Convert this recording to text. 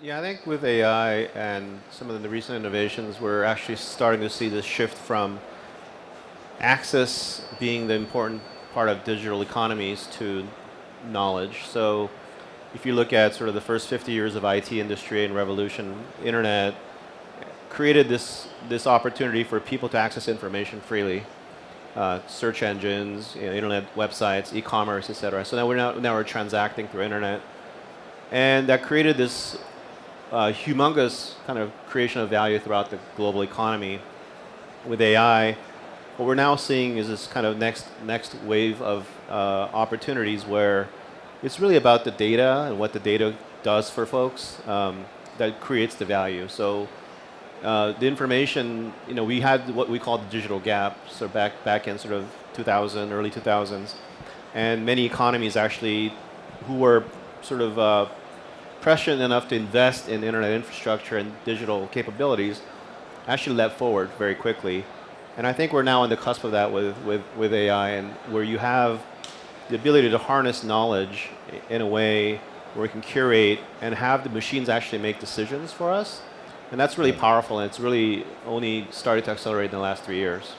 Yeah, I think with AI and some of the recent innovations, we're actually starting to see this shift from access being the important part of digital economies to knowledge. So if you look at sort of the first 50 years of IT industry and revolution, internet created this opportunity for people to access information freely. Search engines, internet websites, e-commerce, etc. So now we're transacting through internet, and that created this humongous kind of creation of value throughout the global economy. With AI, what we're now seeing is this kind of next wave of opportunities where it's really about the data and what the data does for folks that creates the value. So the information, we had what we call the digital gap, so back in sort of 2000, early 2000s, and many economies actually who were sort of prescient enough to invest in internet infrastructure and digital capabilities actually leapt forward very quickly. And I think we're now on the cusp of that with AI, and where you have the ability to harness knowledge in a way where we can curate and have the machines actually make decisions for us. And that's really Right. powerful, and it's really only started to accelerate in the last 3 years.